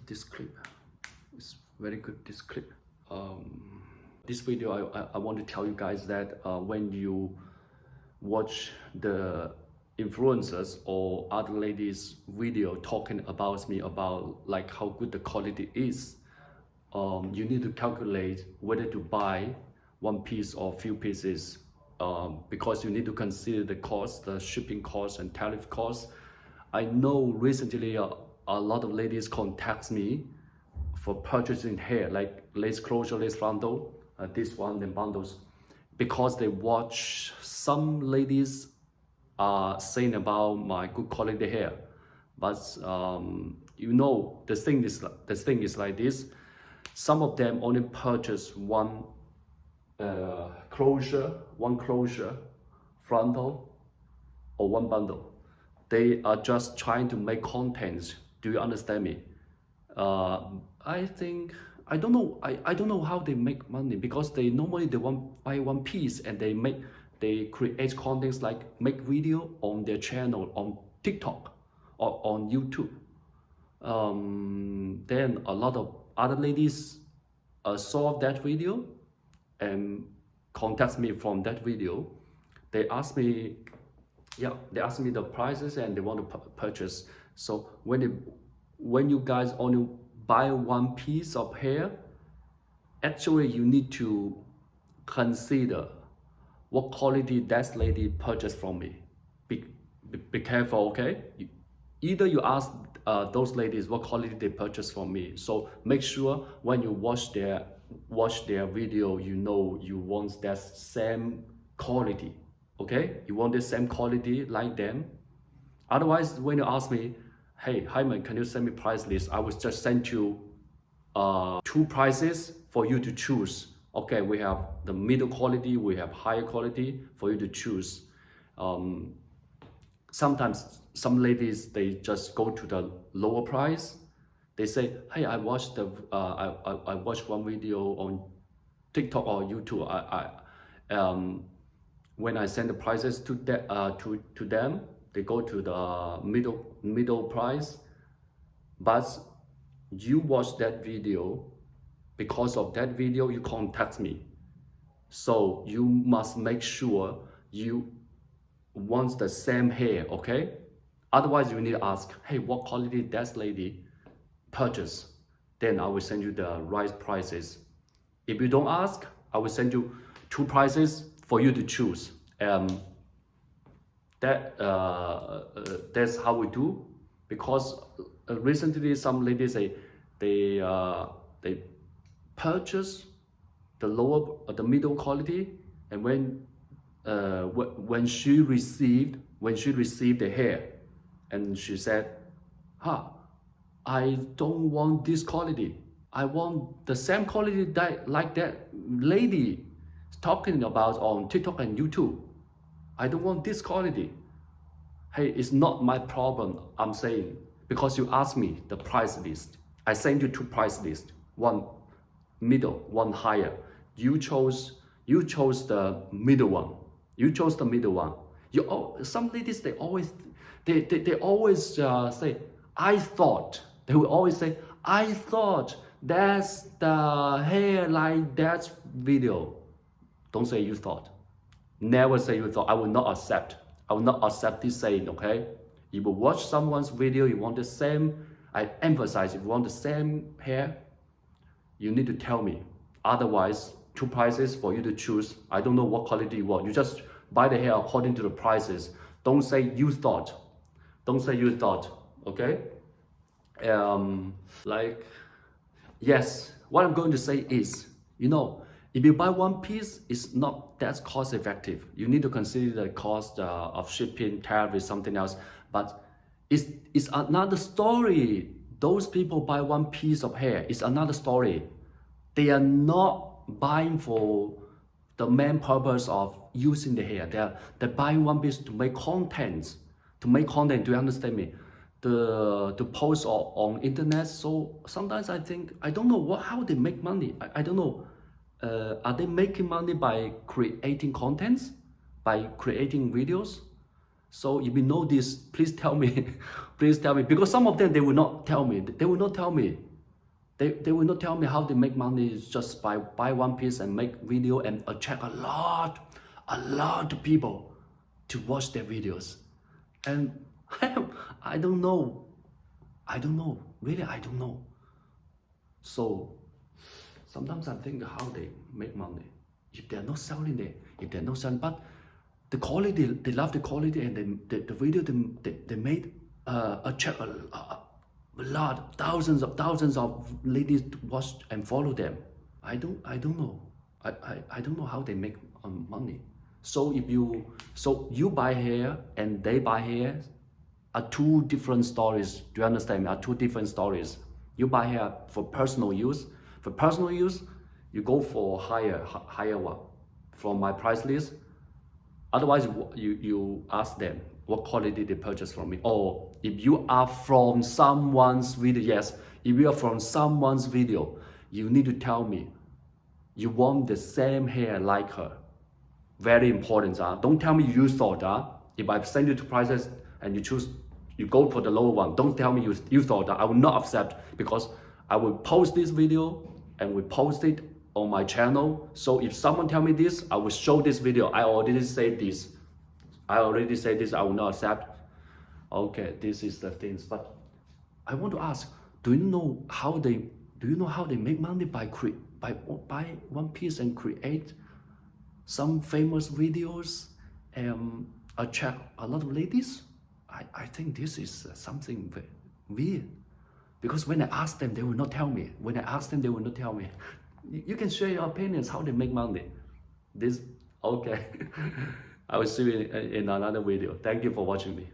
this clip. It's very good, this clip. This video, I want to tell you guys that when you watch the influencers or other ladies video talking about me about like how good the quality is, you need to calculate whether to buy one piece or few pieces, because you need to consider the cost, the shipping cost and tariff cost. I know recently a lot of ladies contact me for purchasing hair, like lace closure, lace frontal, this one, and bundles, because they watch some ladies are saying about my good quality hair. But you know, the thing is like this. Some of them only purchase one closure, frontal, or one bundle. They are just trying to make contents. Do you understand me? I don't know how they make money, because they normally buy one piece and they create contents like make video on their channel on TikTok or on YouTube. Then a lot of other ladies saw that video and contact me from that video. They ask me the prices and they want to purchase. So when you guys only buy one piece of hair, actually you need to consider what quality that lady purchased from me. Be careful, okay? Either you ask those ladies what quality they purchased from me. So make sure when you watch their video, you know you want that same quality, okay? You want the same quality like them. Otherwise, when you ask me, hey, Hyman, can you send me price list? I will just send you two prices for you to choose. Okay, we have the middle quality, we have higher quality for you to choose. Sometimes some ladies, they just go to the lower price. They say, hey, I watched one video on TikTok or YouTube. When I send the prices to them, they go to the middle price. But you watch that video, because of that video you contact me. So you must make sure you want the same hair, okay? Otherwise you need to ask, hey, what quality that lady purchase? Then I will send you the right prices. If you don't ask, I will send you two prices for you to choose. That's how we do. Because recently some ladies they purchase the middle quality, and when she received the hair, and she said, I don't want this quality. I want the same quality like that lady talking about on TikTok and YouTube. I don't want this quality. Hey, it's not my problem, I'm saying, because you asked me the price list. I sent you two price lists, one middle, one higher. You chose the middle one. Some ladies, they always say, I thought. They will always say, I thought that's the hair like that video. Don't say you thought. Never say you thought. I will not accept this saying, okay? If you watch someone's video, you want the same, I emphasize, if you want the same hair, you need to tell me. Otherwise, two prices for you to choose. I don't know what quality you want. You just buy the hair according to the prices. Don't say you thought. Okay? Yes, what I'm going to say is, you know, if you buy one piece, it's not that cost effective. You need to consider the cost of shipping, tariff, something else. But it's another story. Those people buy one piece of hair. It's another story. They are not buying for the main purpose of using the hair. They're buying one piece to make content. Do you understand me? To post on internet. So sometimes I think, I don't know how they make money. I don't know. Are they making money by creating contents, by creating videos? So if you know this, please tell me. Please tell me, because some of them, they will not tell me. they will not tell me how they make money. It's just buy one piece and make video and attract a lot of people to watch their videos. And I don't know. Really, I don't know. So sometimes I think how they make money. If they're not selling but the quality, they love the quality, and the video they made attract a lot, thousands of ladies to watch and follow them. I don't know. I don't know how they make money. So you buy hair and they buy hair are two different stories. Do you understand? Are two different stories. You buy hair for personal use. For personal use, you go for higher one from my price list. Otherwise, you ask them what quality they purchase from me. Or if you are from someone's video, yes, if you are from someone's video, you need to tell me you want the same hair like her. Very important. Don't tell me you thought. If I send you to prices and you go for the lower one, don't tell me you thought. I will not accept, because I will post this video and will post it on my channel. So if someone tell me this, I will show this video. I already say this. I will not accept. Okay, this is the things. But I want to ask, do you know how they make money by one piece and create some famous videos and attract a lot of ladies? I think this is something very weird. Because when I ask them, they will not tell me. You can share your opinions how they make money. Okay. I will see you in another video. Thank you for watching me.